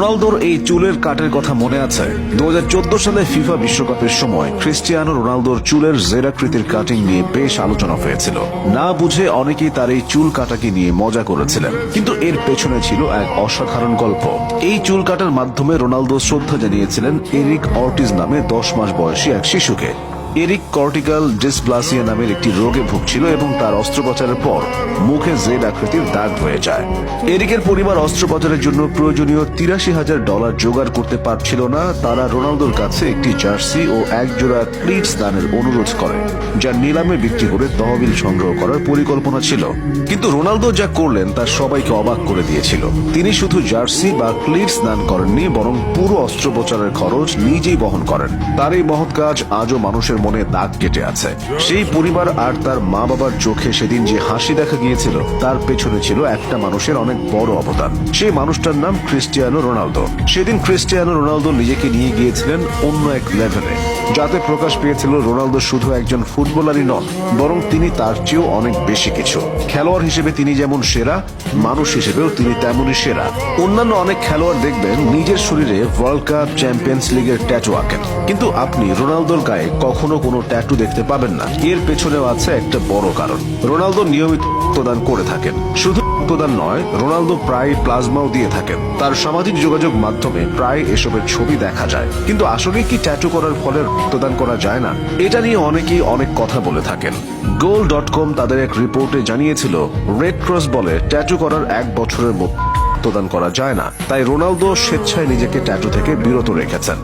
রোনালদোর এই চুলের কাটের কথা মনে আছে? 2014 সালে ফিফা বিশ্বকাপের সময় ক্রিস্টিয়ানো রোনালদোর চুলের জেরাকৃতির কাটিং নিয়ে বেশ আলোচনা হয়েছিল। না বুঝে অনেকেই তার এই চুল কাটাকে নিয়ে মজা করেছিলেন, কিন্তু এর পেছনে ছিল এক অসাধারণ গল্প। এই চুল কাটার মাধ্যমে রোনালদো শ্রদ্ধা জানিয়েছিলেন এরিক অর্টিজ নামে 10 মাস বয়সী এক শিশুকে। এরিক কর্টিক্যাল ডিসপ্লাসিয়া নামের একটি রোগে ভুগছিল এবং তার অস্ত্রোপচারের পর মুখে জেড আকৃতির দাগ হয়ে যায়। এরিকের পরিবার অস্ত্রোপচারের জন্য প্রয়োজনীয় $83,000 জোগাড় করতে পারছিল না। তারা রোনালদোর কাছে একটি জার্সি ও এক জোড়া ক্লিটস দানের অনুরোধ করে, যা নিলামে বিক্রি করে তহবিল সংগ্রহ করার পরিকল্পনা ছিল। কিন্তু রোনালদো যা করলেন তা সবাইকে অবাক করে দিয়েছিল। তিনি শুধু জার্সি বা ক্লিটস দান করেননি, বরং পুরো অস্ত্রোপচারের খরচ নিজেই বহন করেন। তার এই মহৎ কাজ আজও মানুষের মনে দাগ কেটে আছে। সেই পরিবার আর তার মা বাবার চোখে সেদিন যে হাসি দেখা গিয়েছিল, তার পেছনে ছিল একটা মানুষের অনেক বড় অবদান। সেই মানুষটার নাম ক্রিস্টিয়ানো রোনালদো। সেদিন ক্রিস্টিয়ানো রোনালদো নিজেকে নিয়ে গিয়েছিলেন অন্য এক লেভেলে, যাতে প্রকাশ পেয়েছিল রোনালদো শুধু একজন ফুটবলারই নন, বরং তিনি তার চেয়েও অনেক বেশি কিছু। খেলোয়াড় হিসেবে তিনি যেমন সেরা, মানুষ হিসেবেও তিনি তেমনই সেরা। অন্যান্য অনেক খেলোয়াড় দেখবেন নিজের শরীরে ওয়ার্ল্ড কাপ, চ্যাম্পিয়ন্স লিগের ট্যাটু আঁকেন, কিন্তু আপনি রোনালদোর গায়ে কখনো কোনো ট্যাটু দেখতে পাবেন না। এর পেছনেও আছে একটা বড় কারণ। রোনালদো নিয়মিত রক্তদান করে থাকেন। শুধু রক্তদান নয়, রোনালদো প্রায় প্লাজমাও দিয়ে থাকেন। তার সামাজিক যোগাযোগ মাধ্যমে প্রায় এসবের ছবি দেখা যায়। কিন্তু আসলে কি ট্যাটু করার ফলে রক্তদান করা যায় না? এটা নিয়ে অনেকেই অনেক কথা বলে থাকেন। goal.com তাদের এক রিপোর্টে জানিয়েছিল, রেড ক্রস বলে ট্যাটু করার 1 বছরের মধ্যে রক্তদান করা যায় না। তাই রোনালদো স্বেচ্ছায় নিজেকে ট্যাটু থেকে বিরত রেখেছেন।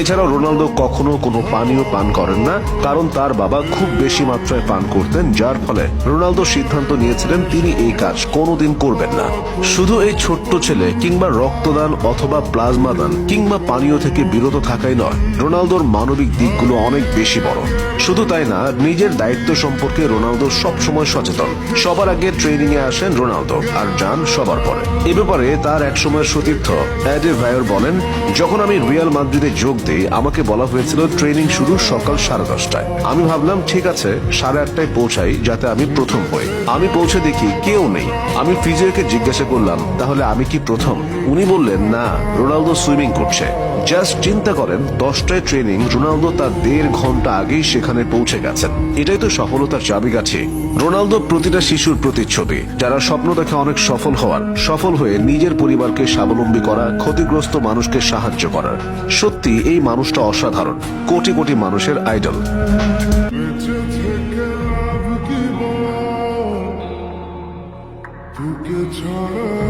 এছাড়াও রোনালদো কখনো কোনো পানীয় পান করেন না, কারণ তার বাবা খুব বেশি মাত্রায় পান করতেন, যার ফলে রোনালদো সিদ্ধান্ত নিয়েছিলেন তিনি এই কাজ কোনোদিন করবেন না। শুধু এই ছোট্ট ছেলে কিংবা রক্তদান অথবা প্লাজমা দান কিংবা পানীয় থেকে বিরত থাকাই নয়, রোনালদোর মানবিক দিকগুলো অনেক বেশি বড়। শুধু তাই না, নিজের দায়িত্ব সম্পর্কে রোনালদো সবসময় সচেতন। সবার আগে ট্রেনিং এ আসেন রোনালদো, আর যান সবার পরে। এ ব্যাপারে তার এক সময়ের সতীর্থ অ্যাডে ভায়োর বলেন, যখন আমি রিয়াল মাদ্রিদে যোগ দিই, আমাকে বলা হয়েছিল ট্রেনিং শুরু সকাল 10:30টায়। আমি ভাবলাম ঠিক আছে, 8:30টায় পৌঁছাই, যাতে আমি প্রথম হই। আমি পৌঁছে দেখি কেউ নেই। আমি ফিজিওকে জিজ্ঞাসা করলাম, তাহলে আমি কি প্রথম? উনি বললেন, না, রোনালদো সুইমিং করছে। জাস্ট চিন্তা করেন, 10টায় ট্রেনিং, রোনালদো তার 1.5 ঘন্টা আগেই সেখানে পৌঁছে গেছেন। এটাই তো সফলতার চাবিকাঠি। রোনালদো প্রতিটা শিশুর প্রতিচ্ছবি, যারা স্বপ্ন দেখে অনেক সফল হওয়ার, সফল হয়ে নিজের পরিবারকে স্বাবলম্বী করা, ক্ষতিগ্রস্ত মানুষকে সাহায্য করার। সত্যি এই মানুষটা অসাধারণ, কোটি কোটি মানুষের আইডল। তোকে ছাড়া